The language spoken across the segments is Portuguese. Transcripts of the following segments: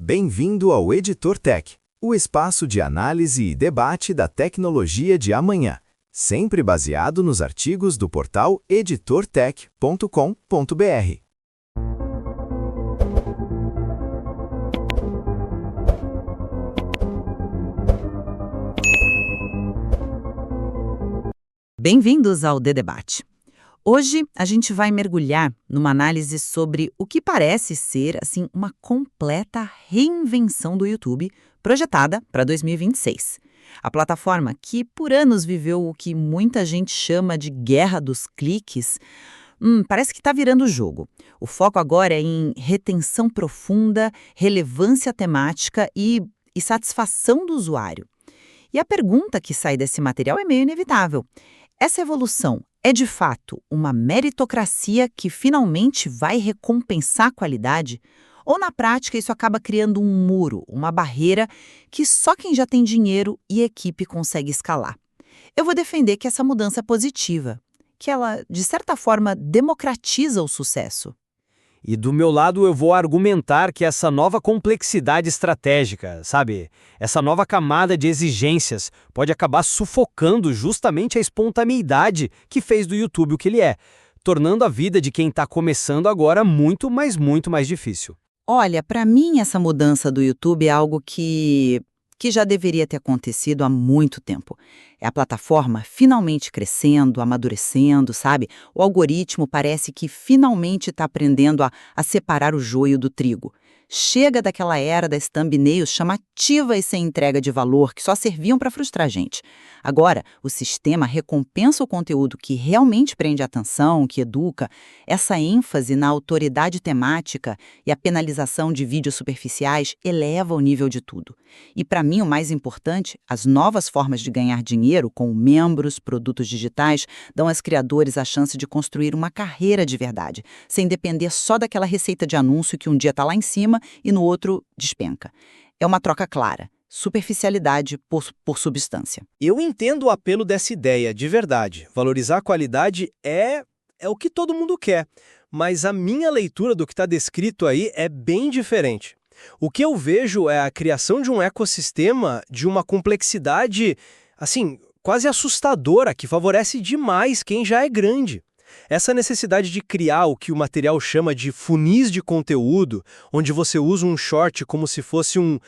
Bem-vindo ao Editor Tech, o espaço de análise e debate da tecnologia de amanhã, sempre baseado nos artigos do portal editortech.com.br. Bem-vindos ao The Debate. Hoje a gente vai mergulhar numa análise sobre o que parece ser uma completa reinvenção do YouTube projetada para 2026. A plataforma que por anos viveu o que muita gente chama de guerra dos cliques, parece que está virando o jogo. O foco agora é em retenção profunda, relevância temática e satisfação do usuário. E a pergunta que sai desse material é meio inevitável. Essa evolução é, de fato, uma meritocracia que finalmente vai recompensar a qualidade? Ou, na prática, isso acaba criando um muro, uma barreira que só quem já tem dinheiro e equipe consegue escalar? Eu vou defender que essa mudança é positiva, que ela, de certa forma, democratiza o sucesso. E do meu lado eu vou argumentar que essa nova complexidade estratégica, essa nova camada de exigências pode acabar sufocando justamente a espontaneidade que fez do YouTube o que ele é, tornando a vida de quem está começando agora muito mais difícil. Olha, para mim essa mudança do YouTube é algo que já deveria ter acontecido há muito tempo. É a plataforma finalmente crescendo, amadurecendo, O algoritmo parece que finalmente está aprendendo a separar o joio do trigo. Chega daquela era das thumbnails chamativas sem entrega de valor que só serviam para frustrar a gente. Agora, o sistema recompensa o conteúdo que realmente prende a atenção, que educa. Essa ênfase na autoridade temática e a penalização de vídeos superficiais eleva o nível de tudo. E para mim, o mais importante, as novas formas de ganhar dinheiro, com membros, produtos digitais, dão aos criadores a chance de construir uma carreira de verdade, sem depender só daquela receita de anúncio que um dia está lá em cima e no outro despenca. É uma troca clara. Superficialidade por substância. Eu entendo o apelo dessa ideia, de verdade. Valorizar a qualidade é o que todo mundo quer. Mas a minha leitura do que está descrito aí é bem diferente. O que eu vejo é a criação de um ecossistema de uma complexidade, quase assustadora, que favorece demais quem já é grande. Essa necessidade de criar o que o material chama de funis de conteúdo, onde você usa um short como se fosse um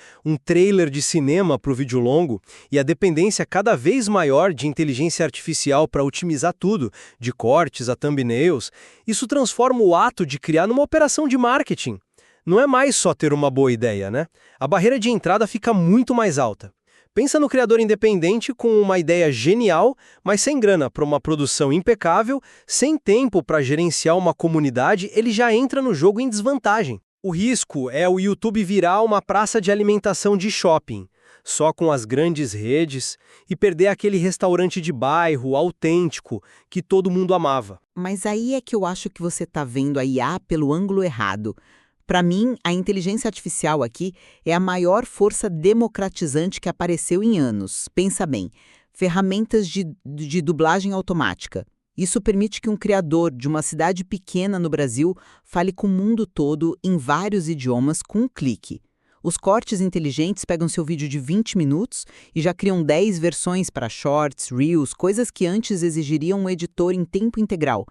trailer de cinema para o vídeo longo, e a dependência cada vez maior de inteligência artificial para otimizar tudo, de cortes a thumbnails, isso transforma o ato de criar numa operação de marketing. Não é mais só ter uma boa ideia, né? A barreira de entrada fica muito mais alta. Pensa no criador independente com uma ideia genial, mas sem grana para uma produção impecável, sem tempo para gerenciar uma comunidade, ele já entra no jogo em desvantagem. O risco é o YouTube virar uma praça de alimentação de shopping, só com as grandes redes, e perder aquele restaurante de bairro autêntico que todo mundo amava. Mas aí é que eu acho que você está vendo a IA pelo ângulo errado. Para mim, a inteligência artificial aqui é a maior força democratizante que apareceu em anos. Pensa bem, ferramentas de dublagem automática. Isso permite que um criador de uma cidade pequena no Brasil fale com o mundo todo em vários idiomas com um clique. Os cortes inteligentes pegam seu vídeo de 20 minutos e já criam 10 versões para shorts, reels, coisas que antes exigiriam um editor em tempo integral.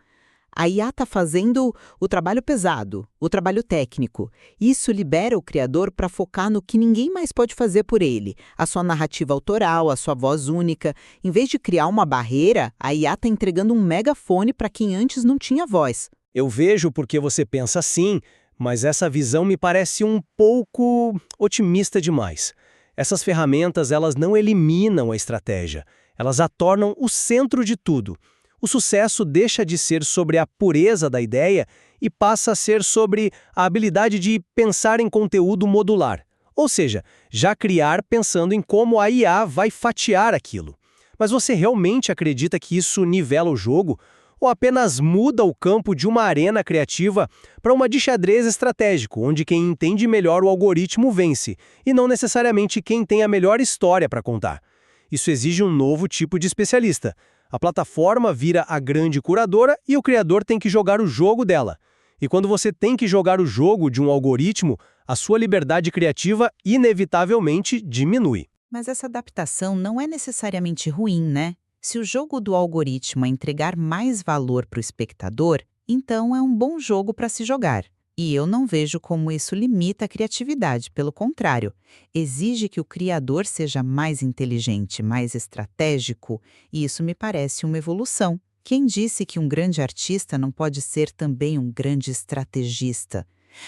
A IA está fazendo o trabalho pesado, o trabalho técnico. Isso libera o criador para focar no que ninguém mais pode fazer por ele, a sua narrativa autoral, a sua voz única. Em vez de criar uma barreira, a IA está entregando um megafone para quem antes não tinha voz. Eu vejo porque você pensa assim, mas essa visão me parece um pouco otimista demais. Essas ferramentas, elas não eliminam a estratégia, elas a tornam o centro de tudo. O sucesso deixa de ser sobre a pureza da ideia e passa a ser sobre a habilidade de pensar em conteúdo modular. Ou seja, já criar pensando em como a IA vai fatiar aquilo. Mas você realmente acredita que isso nivela o jogo? Ou apenas muda o campo de uma arena criativa para uma de xadrez estratégico, onde quem entende melhor o algoritmo vence, e não necessariamente quem tem a melhor história para contar? Isso exige um novo tipo de especialista. A plataforma vira a grande curadora e o criador tem que jogar o jogo dela. E quando você tem que jogar o jogo de um algoritmo, a sua liberdade criativa inevitavelmente diminui. Mas essa adaptação não é necessariamente ruim, né? Se o jogo do algoritmo é entregar mais valor para o espectador, então é um bom jogo para se jogar. E eu não vejo como isso limita a criatividade, pelo contrário, exige que o criador seja mais inteligente, mais estratégico, e isso me parece uma evolução. Quem disse que um grande artista não pode ser também um grande estrategista?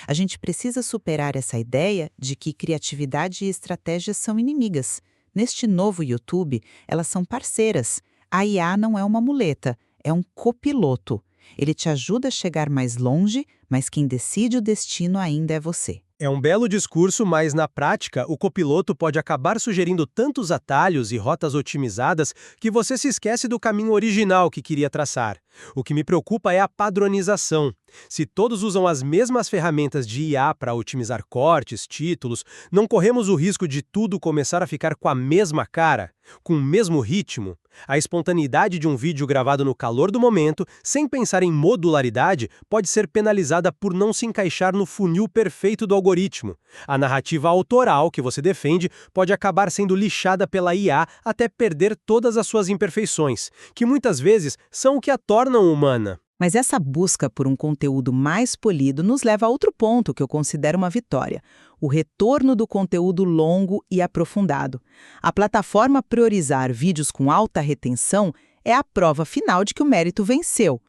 A gente precisa superar essa ideia de que criatividade e estratégia são inimigas. Neste novo YouTube, elas são parceiras. A IA não é uma muleta, é um copiloto. Ele te ajuda a chegar mais longe, mas quem decide o destino ainda é você. É um belo discurso, mas na prática, o copiloto pode acabar sugerindo tantos atalhos e rotas otimizadas que você se esquece do caminho original que queria traçar. O que me preocupa é a padronização. Se todos usam as mesmas ferramentas de IA para otimizar cortes, títulos, não corremos o risco de tudo começar a ficar com a mesma cara, com o mesmo ritmo? A espontaneidade de um vídeo gravado no calor do momento, sem pensar em modularidade, pode ser penalizada por não se encaixar no funil perfeito do algoritmo. A narrativa autoral que você defende pode acabar sendo lixada pela IA até perder todas as suas imperfeições, que muitas vezes são o que a tornam humana. Mas essa busca por um conteúdo mais polido nos leva a outro ponto que eu considero uma vitória: o retorno do conteúdo longo e aprofundado. A plataforma priorizar vídeos com alta retenção é a prova final de que o mérito venceu.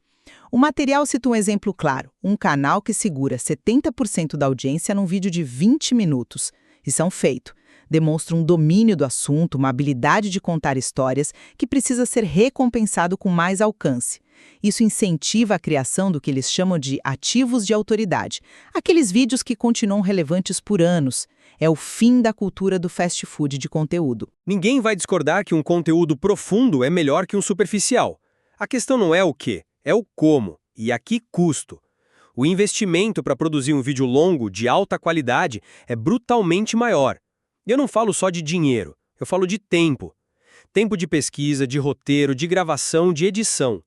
O material cita um exemplo claro: um canal que segura 70% da audiência num vídeo de 20 minutos. Isso é um feito. Demonstra um domínio do assunto, uma habilidade de contar histórias que precisa ser recompensado com mais alcance. Isso incentiva a criação do que eles chamam de ativos de autoridade, aqueles vídeos que continuam relevantes por anos. É o fim da cultura do fast food de conteúdo. Ninguém vai discordar que um conteúdo profundo é melhor que um superficial. A questão não é o quê, é o como e a que custo. O investimento para produzir um vídeo longo, de alta qualidade, é brutalmente maior. E eu não falo só de dinheiro, eu falo de tempo. Tempo de pesquisa, de roteiro, de gravação, de edição.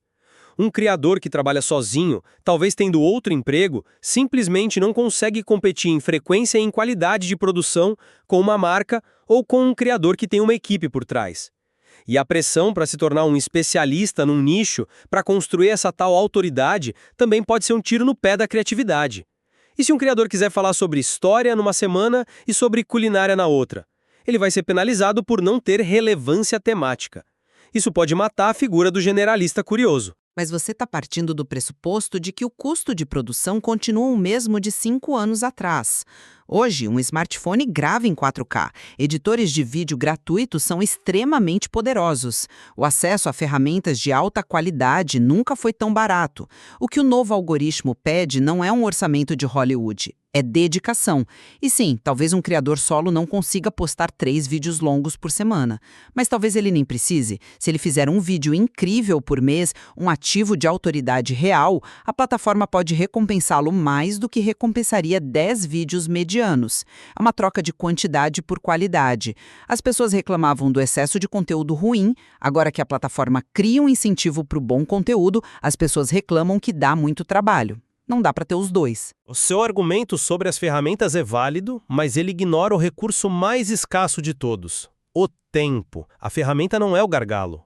Um criador que trabalha sozinho, talvez tendo outro emprego, simplesmente não consegue competir em frequência e em qualidade de produção com uma marca ou com um criador que tem uma equipe por trás. E a pressão para se tornar um especialista num nicho, para construir essa tal autoridade, também pode ser um tiro no pé da criatividade. E se um criador quiser falar sobre história numa semana e sobre culinária na outra? Ele vai ser penalizado por não ter relevância temática. Isso pode matar a figura do generalista curioso. Mas você está partindo do pressuposto de que o custo de produção continua o mesmo de 5 anos atrás. Hoje, um smartphone grava em 4K. Editores de vídeo gratuitos são extremamente poderosos. O acesso a ferramentas de alta qualidade nunca foi tão barato. O que o novo algoritmo pede não é um orçamento de Hollywood. É dedicação. E sim, talvez um criador solo não consiga postar 3 vídeos longos por semana. Mas talvez ele nem precise. Se ele fizer um vídeo incrível por mês, um ativo de autoridade real, a plataforma pode recompensá-lo mais do que recompensaria 10 vídeos medianos. É uma troca de quantidade por qualidade. As pessoas reclamavam do excesso de conteúdo ruim, agora que a plataforma cria um incentivo para o bom conteúdo, as pessoas reclamam que dá muito trabalho. Não dá para ter os dois. O seu argumento sobre as ferramentas é válido, mas ele ignora o recurso mais escasso de todos: o tempo. A ferramenta não é o gargalo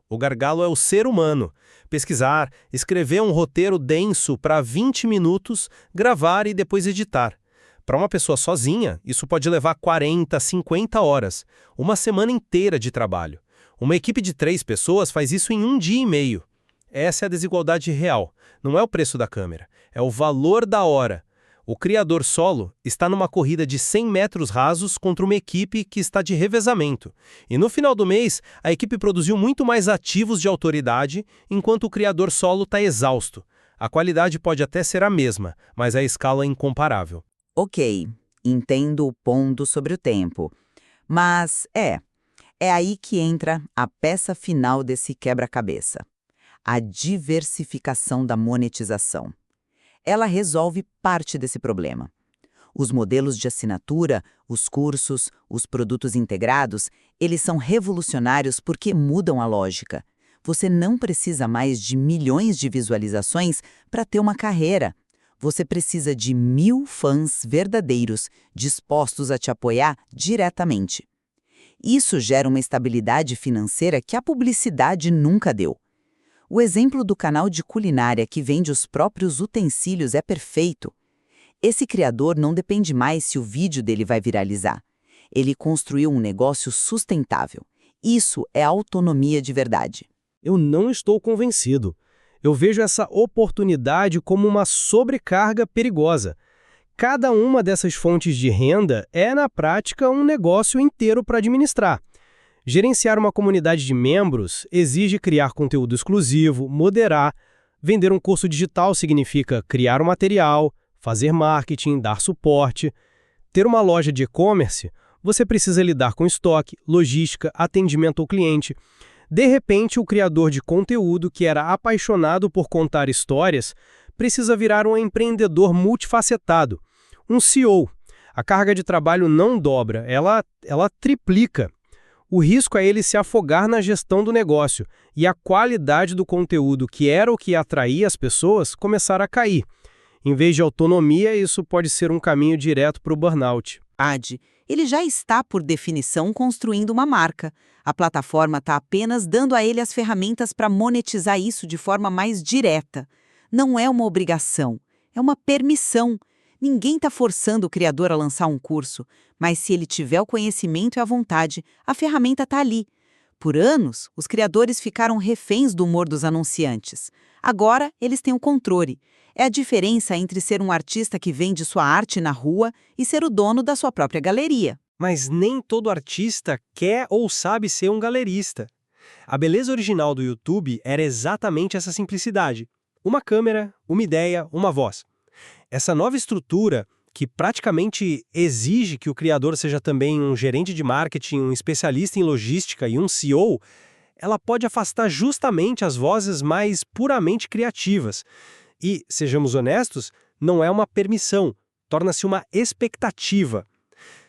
é o ser humano. Pesquisar, escrever um roteiro denso para 20 minutos, gravar e depois editar. Para uma pessoa sozinha, isso pode levar 40, 50 horas, uma semana inteira de trabalho. Uma equipe de 3 pessoas faz isso em 1 dia e meio. Essa é a desigualdade real. Não é o preço da câmera, é o valor da hora. O criador solo está numa corrida de 100 metros rasos contra uma equipe que está de revezamento. E no final do mês, a equipe produziu muito mais ativos de autoridade, enquanto o criador solo está exausto. A qualidade pode até ser a mesma, mas a escala é incomparável. Ok, entendo o ponto sobre o tempo. Mas é aí que entra a peça final desse quebra-cabeça: a diversificação da monetização. Ela resolve parte desse problema. Os modelos de assinatura, os cursos, os produtos integrados, eles são revolucionários porque mudam a lógica. Você não precisa mais de milhões de visualizações para ter uma carreira. Você precisa de 1000 fãs verdadeiros, dispostos a te apoiar diretamente. Isso gera uma estabilidade financeira que a publicidade nunca deu. O exemplo do canal de culinária que vende os próprios utensílios é perfeito. Esse criador não depende mais se o vídeo dele vai viralizar. Ele construiu um negócio sustentável. Isso é autonomia de verdade. Eu não estou convencido. Eu vejo essa oportunidade como uma sobrecarga perigosa. Cada uma dessas fontes de renda é, na prática, um negócio inteiro para administrar. Gerenciar uma comunidade de membros exige criar conteúdo exclusivo, moderar. Vender um curso digital significa criar um material, fazer marketing, dar suporte. Ter uma loja de e-commerce, você precisa lidar com estoque, logística, atendimento ao cliente. De repente, o criador de conteúdo, que era apaixonado por contar histórias, precisa virar um empreendedor multifacetado, um CEO. A carga de trabalho não dobra, ela triplica. O risco é ele se afogar na gestão do negócio e a qualidade do conteúdo, que era o que atraía as pessoas, começar a cair. Em vez de autonomia, isso pode ser um caminho direto para o burnout. Ele já está, por definição, construindo uma marca. A plataforma está apenas dando a ele as ferramentas para monetizar isso de forma mais direta. Não é uma obrigação, é uma permissão. Ninguém está forçando o criador a lançar um curso, mas se ele tiver o conhecimento e a vontade, a ferramenta está ali. Por anos, os criadores ficaram reféns do humor dos anunciantes. Agora, eles têm o controle. É a diferença entre ser um artista que vende sua arte na rua e ser o dono da sua própria galeria. Mas nem todo artista quer ou sabe ser um galerista. A beleza original do YouTube era exatamente essa simplicidade. Uma câmera, uma ideia, uma voz. Essa nova estrutura, que praticamente exige que o criador seja também um gerente de marketing, um especialista em logística e um CEO, ela pode afastar justamente as vozes mais puramente criativas. E, sejamos honestos, não é uma permissão, torna-se uma expectativa.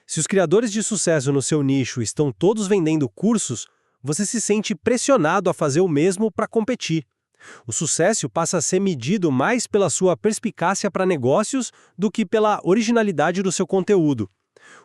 Se os criadores de sucesso no seu nicho estão todos vendendo cursos, você se sente pressionado a fazer o mesmo para competir. O sucesso passa a ser medido mais pela sua perspicácia para negócios do que pela originalidade do seu conteúdo.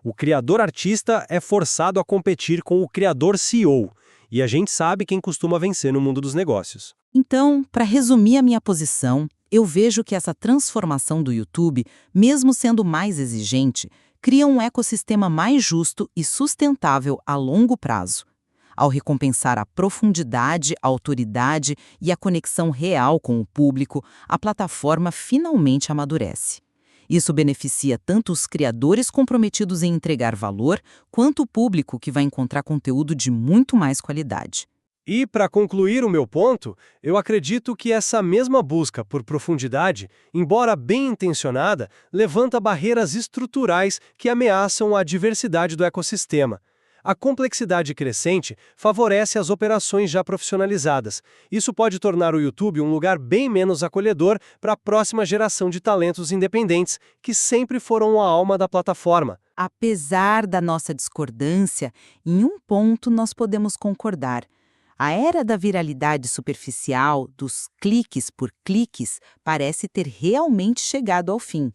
O criador artista é forçado a competir com o criador CEO, e a gente sabe quem costuma vencer no mundo dos negócios. Então, para resumir a minha posição, eu vejo que essa transformação do YouTube, mesmo sendo mais exigente, cria um ecossistema mais justo e sustentável a longo prazo. Ao recompensar a profundidade, a autoridade e a conexão real com o público, a plataforma finalmente amadurece. Isso beneficia tanto os criadores comprometidos em entregar valor, quanto o público que vai encontrar conteúdo de muito mais qualidade. E, para concluir o meu ponto, eu acredito que essa mesma busca por profundidade, embora bem intencionada, levanta barreiras estruturais que ameaçam a diversidade do ecossistema. A complexidade crescente favorece as operações já profissionalizadas. Isso pode tornar o YouTube um lugar bem menos acolhedor para a próxima geração de talentos independentes, que sempre foram a alma da plataforma. Apesar da nossa discordância, em um ponto nós podemos concordar. A era da viralidade superficial, dos cliques por cliques, parece ter realmente chegado ao fim.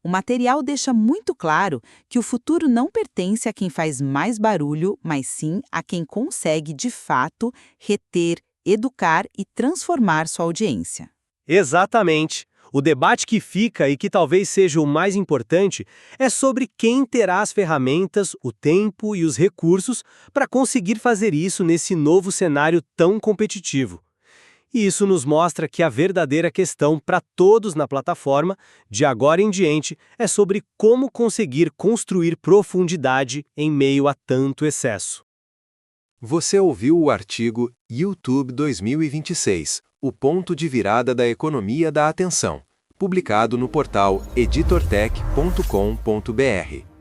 O material deixa muito claro que o futuro não pertence a quem faz mais barulho, mas sim a quem consegue, de fato, reter, educar e transformar sua audiência. Exatamente. O debate que fica, e que talvez seja o mais importante, é sobre quem terá as ferramentas, o tempo e os recursos para conseguir fazer isso nesse novo cenário tão competitivo. E isso nos mostra que a verdadeira questão para todos na plataforma, de agora em diante, é sobre como conseguir construir profundidade em meio a tanto excesso. Você ouviu o artigo YouTube 2026, o ponto de virada da economia da atenção, publicado no portal editortech.com.br.